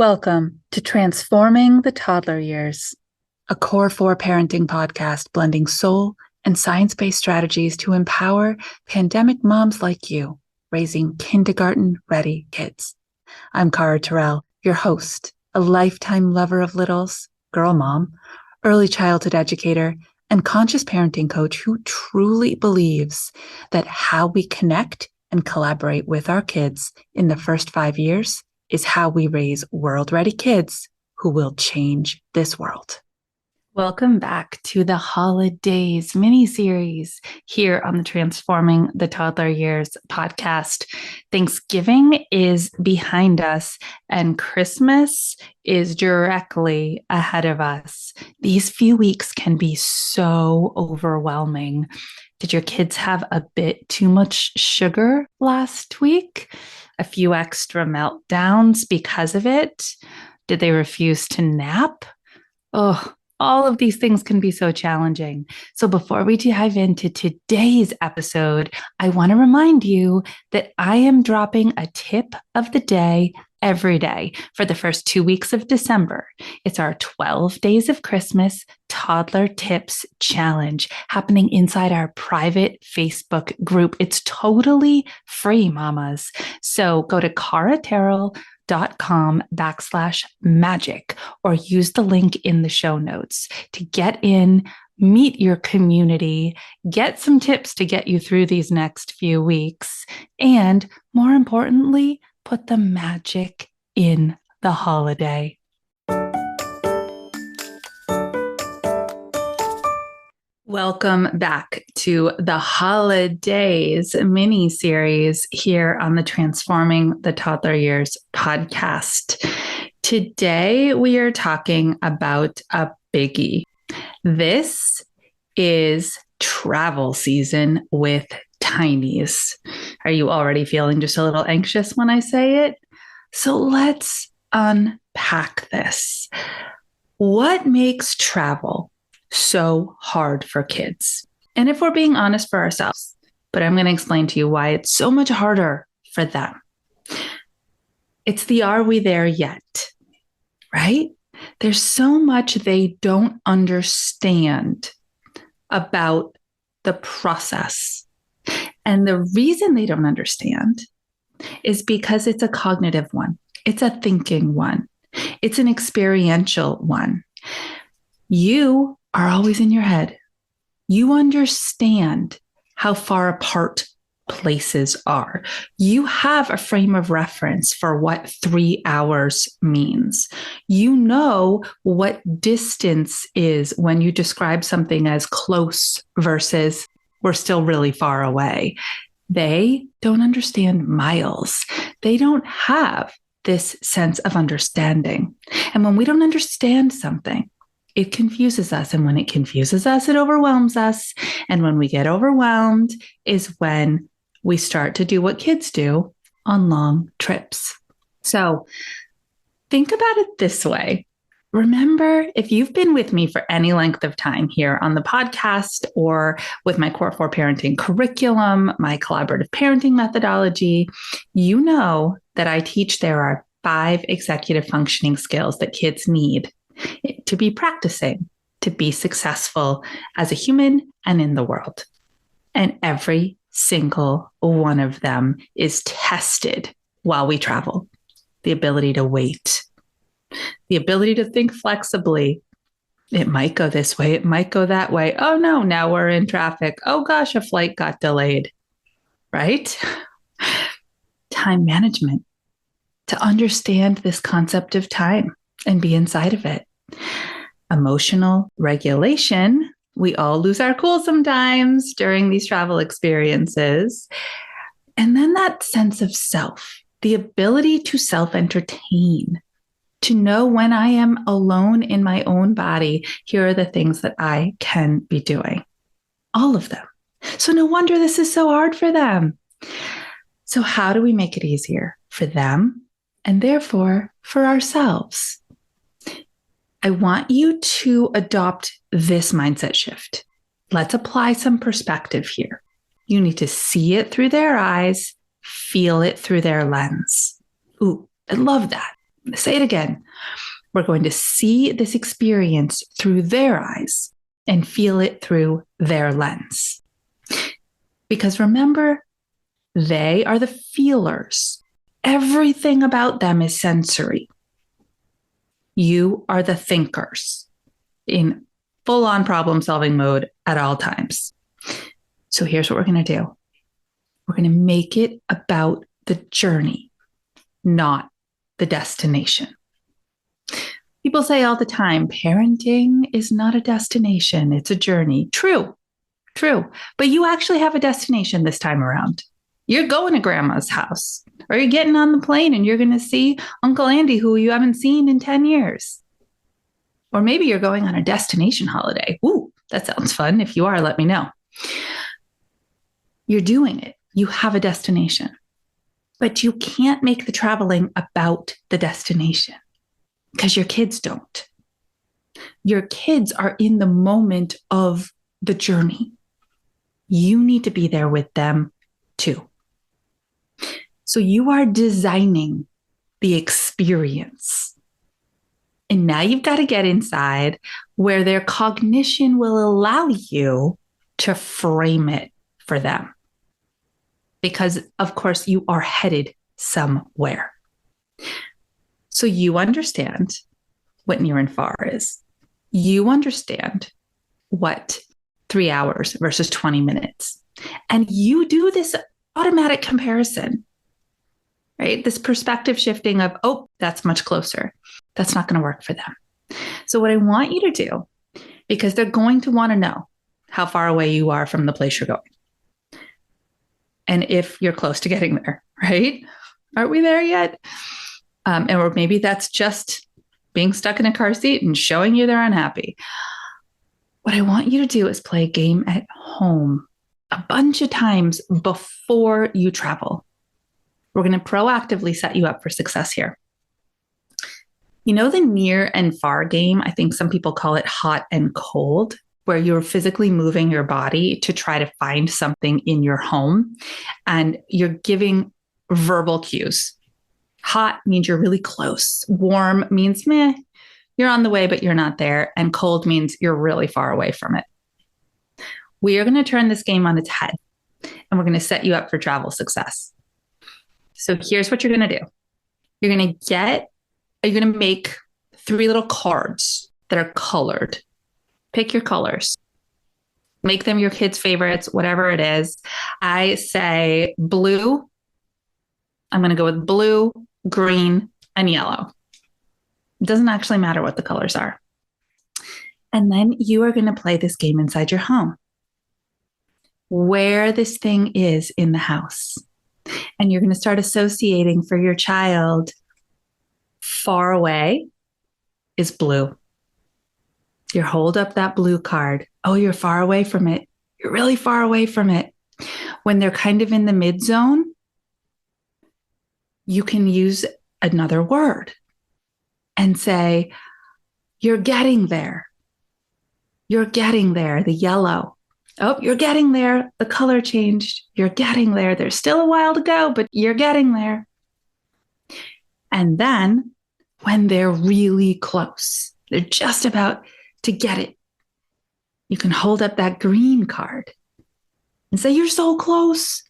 Welcome to Transforming the Toddler Years, a Core 4 parenting podcast blending soul and science-based strategies to empower pandemic moms like you, raising kindergarten-ready kids. I'm Cara Tyrrell, your host, a lifetime lover of littles, girl mom, early childhood educator, and conscious parenting coach who truly believes that how we connect and collaborate with our kids in the first 5 years is how we raise world-ready kids who will change this world. Welcome back to the Holidays mini-series here on the Transforming the Toddler Years podcast. Thanksgiving is behind us and Christmas is directly ahead of us. These few weeks can be so overwhelming. Did your kids have a bit too much sugar last week? A few extra meltdowns because of it? Did they refuse to nap? Oh, all of these things can be so challenging. So before we dive into today's episode, I want to remind you that I am dropping a tip of the day every day for the first 2 weeks of December. It's our 12 Days of Christmas Toddler Tips Challenge happening inside our private Facebook group. It's totally free, mamas. So go to caratyrrell.com/magic or use the link in the show notes to get in, meet your community, get some tips to get you through these next few weeks, and more importantly, put the magic in the holiday. Welcome back to the Holidays mini-series here on the Transforming the Toddler Years podcast. Today, we are talking about a biggie. This is travel season with tinies. Are you already feeling just a little anxious when I say it? So let's unpack this. What makes travel so hard for kids? And if we're being honest for ourselves, but I'm going to explain to you why it's so much harder for them. It's the are we there yet, right? There's so much they don't understand about the process. And the reason they don't understand is because it's a cognitive one. It's a thinking one. It's an experiential one. You are always in your head. You understand how far apart places are. You have a frame of reference for what 3 hours means. You know what distance is when you describe something as close versus we're still really far away. They don't understand miles. They don't have this sense of understanding. And when we don't understand something, it confuses us. And when it confuses us, it overwhelms us. And when we get overwhelmed is when we start to do what kids do on long trips. So think about it this way. Remember, if you've been with me for any length of time here on the podcast or with my Core 4 parenting curriculum, my collaborative parenting methodology, you know that I teach there are 5 executive functioning skills that kids need to be practicing, to be successful as a human and in the world. And every single one of them is tested while we travel. The ability to wait, the ability to think flexibly. It might go this way. It might go that way. Oh no, now we're in traffic. Oh gosh, a flight got delayed, right? Time management, to understand this concept of time and be inside of it. Emotional regulation. We all lose our cool sometimes during these travel experiences. And then that sense of self, the ability to self-entertain, to know when I am alone in my own body, here are the things that I can be doing. All of them. So no wonder this is so hard for them. So how do we make it easier for them and therefore for ourselves? I want you to adopt this mindset shift. Let's apply some perspective here. You need to see it through their eyes, feel it through their lens. Ooh, I love that. Say it again. We're going to see this experience through their eyes and feel it through their lens. Because remember, they are the feelers. Everything about them is sensory. You are the thinkers in full-on problem-solving mode at all times. So here's what we're going to do. We're going to make it about the journey, not the destination. People say all the time, parenting is not a destination, it's a journey. True. But you actually have a destination this time around. You're going to grandma's house, or you're getting on the plane and you're going to see Uncle Andy, who you haven't seen in 10 years. Or maybe you're going on a destination holiday. Ooh, that sounds fun. If you are, let me know. You're doing it. You have a destination. But you can't make the traveling about the destination because your kids don't. Your kids are in the moment of the journey. You need to be there with them too. So you are designing the experience. And now you've got to get inside where their cognition will allow you to frame it for them. Because, of course, you are headed somewhere. So you understand what near and far is. You understand what 3 hours versus 20 minutes. And you do this automatic comparison, right? This perspective shifting of, oh, that's much closer. That's not going to work for them. So what I want you to do, because they're going to want to know how far away you are from the place you're going. And if you're close to getting there, right? Aren't we there yet? Or maybe that's just being stuck in a car seat and showing you they're unhappy. What I want you to do is play a game at home a bunch of times before you travel. We're going to proactively set you up for success here. You know, the near and far game, I think some people call it hot and cold, where you're physically moving your body to try to find something in your home and you're giving verbal cues. Hot means you're really close. Warm means meh, you're on the way, but you're not there. And cold means you're really far away from it. We are going to turn this game on its head and we're going to set you up for travel success. So here's what you're going to do. You're going to make 3 little cards that are colored. Pick your colors. Make them your kids' favorites, whatever it is. I say blue. I'm going to go with blue, green, and yellow. It doesn't actually matter what the colors are. And then you are going to play this game inside your home, where this thing is in the house. And you're going to start associating for your child, far away is blue. You hold up that blue card. Oh, you're far away from it. You're really far away from it. When they're kind of in the mid zone, you can use another word and say, you're getting there. You're getting there, the yellow. Oh, you're getting there. The color changed. You're getting there. There's still a while to go, but you're getting there. And then when they're really close, they're just about to get it, you can hold up that green card and say, you're so close.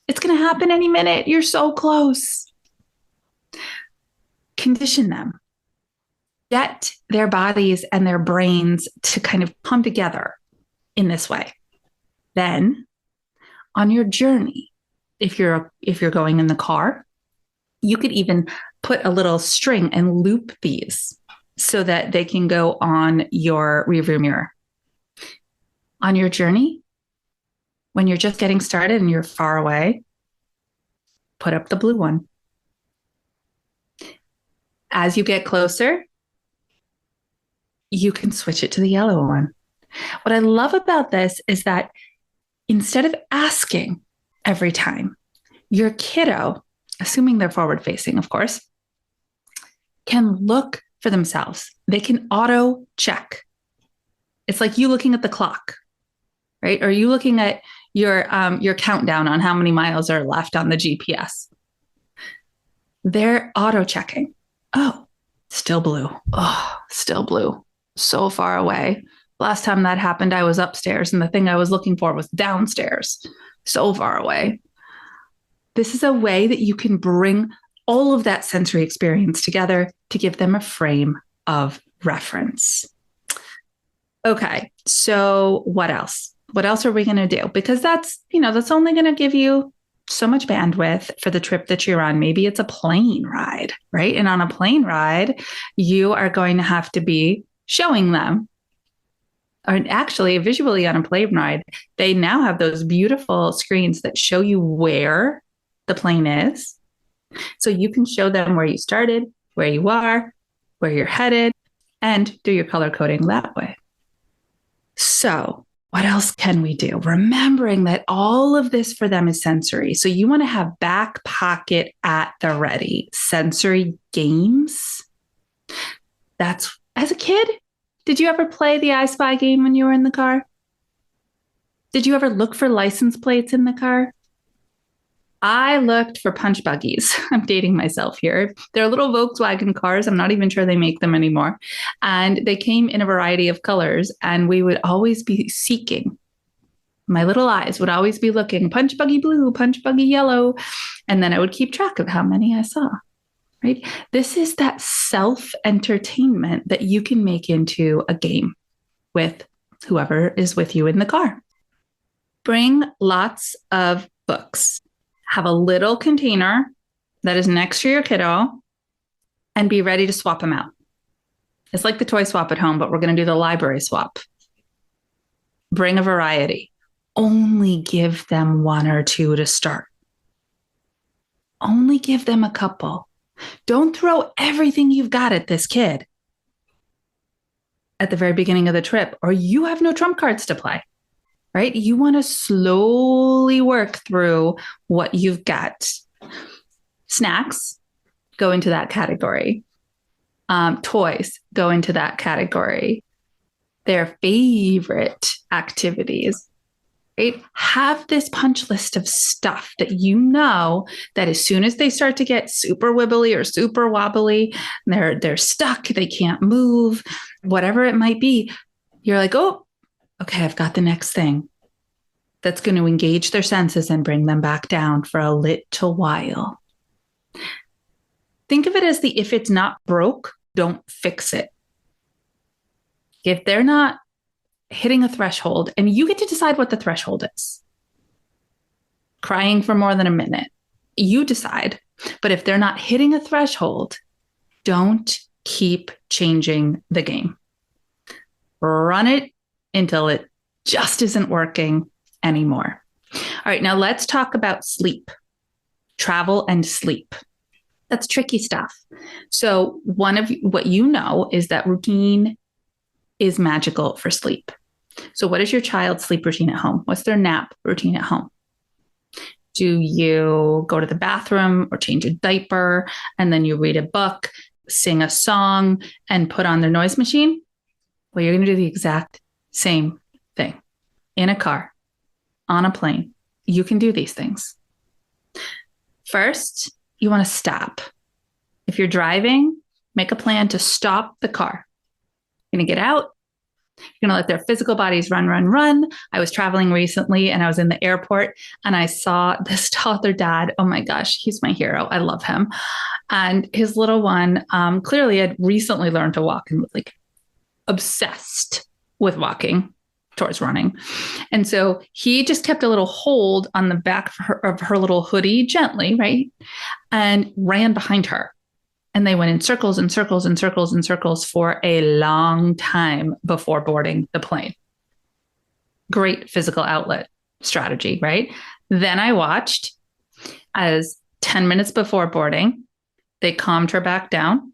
It's going to happen any minute. You're so close. Condition them. Get their bodies and their brains to kind of come together in this way. Then on your journey, if you're going in the car, you could even put a little string and loop these so that they can go on your rearview mirror. On your journey, when you're just getting started and you're far away, put up the blue one. As you get closer, you can switch it to the yellow one. What I love about this is that instead of asking every time, your kiddo, assuming they're forward facing, of course, can look for themselves. They can auto check. It's like you looking at the clock, right? Or you looking at your countdown on how many miles are left on the GPS. They're auto checking. Oh, still blue. Oh, still blue. So far away. Last time that happened, I was upstairs and the thing I was looking for was downstairs. So far away. This is a way that you can bring all of that sensory experience together to give them a frame of reference. Okay, so what else? What else are we going to do? Because that's only going to give you so much bandwidth for the trip that you're on. Maybe it's a plane ride, right? And on a plane ride, you are going to have to be showing them, or actually visually on a plane ride, they now have those beautiful screens that show you where the plane is. So you can show them where you started, where you are, where you're headed, and do your color coding that way. So what else can we do? Remembering that all of this for them is sensory. So you want to have back pocket at the ready. Sensory games. That's, as a kid, did you ever play the I Spy game when you were in the car? Did you ever look for license plates in the car? I looked for punch buggies. I'm dating myself here. They're little Volkswagen cars. I'm not even sure they make them anymore. And they came in a variety of colors. And we would always be seeking. My little eyes would always be looking, punch buggy blue, punch buggy yellow. And then I would keep track of how many I saw. Right? This is that self-entertainment that you can make into a game with whoever is with you in the car. Bring lots of books. Have a little container that is next to your kiddo and be ready to swap them out. It's like the toy swap at home, but we're going to do the library swap. Bring a variety. Only give them one or two to start. Only give them a couple. Don't throw everything you've got at this kid at the very beginning of the trip, or you have no trump cards to play. Right? You want to slowly work through what you've got. Snacks go into that category. Toys go into that category. Their favorite activities. Right? Have this punch list of stuff that you know that as soon as they start to get super wibbly or super wobbly, they're stuck, they can't move, whatever it might be, you're like, oh, okay, I've got the next thing that's going to engage their senses and bring them back down for a little while. Think of it as the if it's not broke, don't fix it. If they're not hitting a threshold, and you get to decide what the threshold is. Crying for more than a minute, you decide. But if they're not hitting a threshold, don't keep changing the game. Run it until it just isn't working anymore. All right, now let's talk about sleep, travel and sleep. That's tricky stuff. So one of what you know is that routine is magical for sleep. So what is your child's sleep routine at home? What's their nap routine at home? Do you go to the bathroom or change a diaper and then you read a book, sing a song, and put on their noise machine? Well, you're going to do the exact same thing in a car, on a plane. You can do these things. First, you want to stop. If you're driving, make a plan to stop the car. You're going to get out. You're going to let their physical bodies run, run, run. I was traveling recently and I was in the airport and I saw this toddler dad. Oh my gosh, he's my hero. I love him. And his little one clearly had recently learned to walk and was like obsessed with walking towards running. And so he just kept a little hold on the back of her little hoodie gently, right? And ran behind her. And they went in circles and circles and circles and circles for a long time before boarding the plane. Great physical outlet strategy, right? Then I watched as 10 minutes before boarding, they calmed her back down,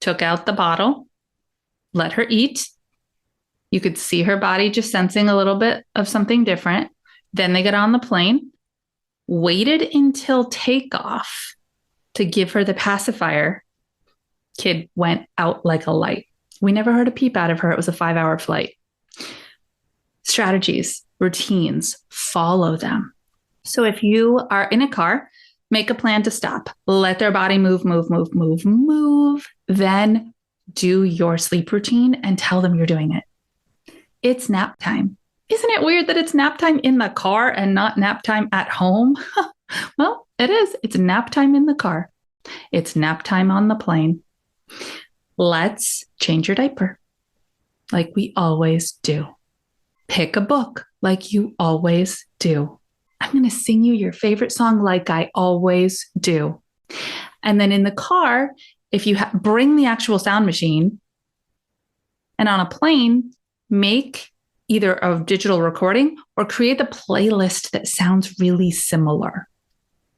took out the bottle, let her eat. You could see her body just sensing a little bit of something different. Then they got on the plane, waited until takeoff to give her the pacifier. Kid went out like a light. We never heard a peep out of her. It was a 5-hour flight. Strategies, routines, follow them. So if you are in a car, Make a plan to stop. Let their body move, move, move, move, move. Then do your sleep routine and tell them you're doing it. It's nap time. Isn't it weird that it's nap time in the car and not nap time at home? Well, it is. It's nap time in the car. It's nap time on the plane. Let's change your diaper like we always do. Pick a book like you always do. I'm going to sing you your favorite song like I always do. And then in the car, if you bring the actual sound machine, and on a plane, make either a digital recording or create the playlist that sounds really similar,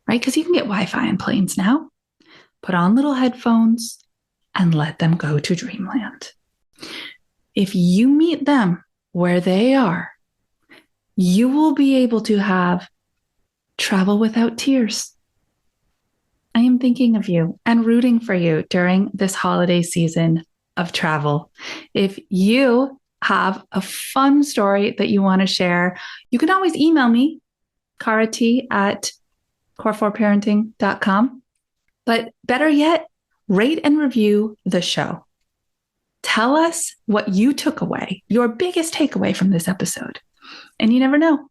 right? Because you can get Wi-Fi on planes now. Put on little headphones and let them go to dreamland. If you meet them where they are, you will be able to have travel without tears. I am thinking of you and rooting for you during this holiday season of travel. If you have a fun story that you want to share, you can always email me, carat@core4parenting.com. But better yet, rate and review the show. Tell us what you took away, your biggest takeaway from this episode. And you never know,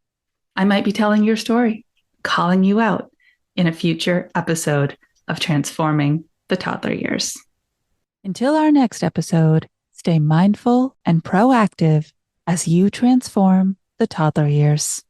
I might be telling your story, calling you out in a future episode of Transforming the Toddler Years. Until our next episode, stay mindful and proactive as you transform the toddler years.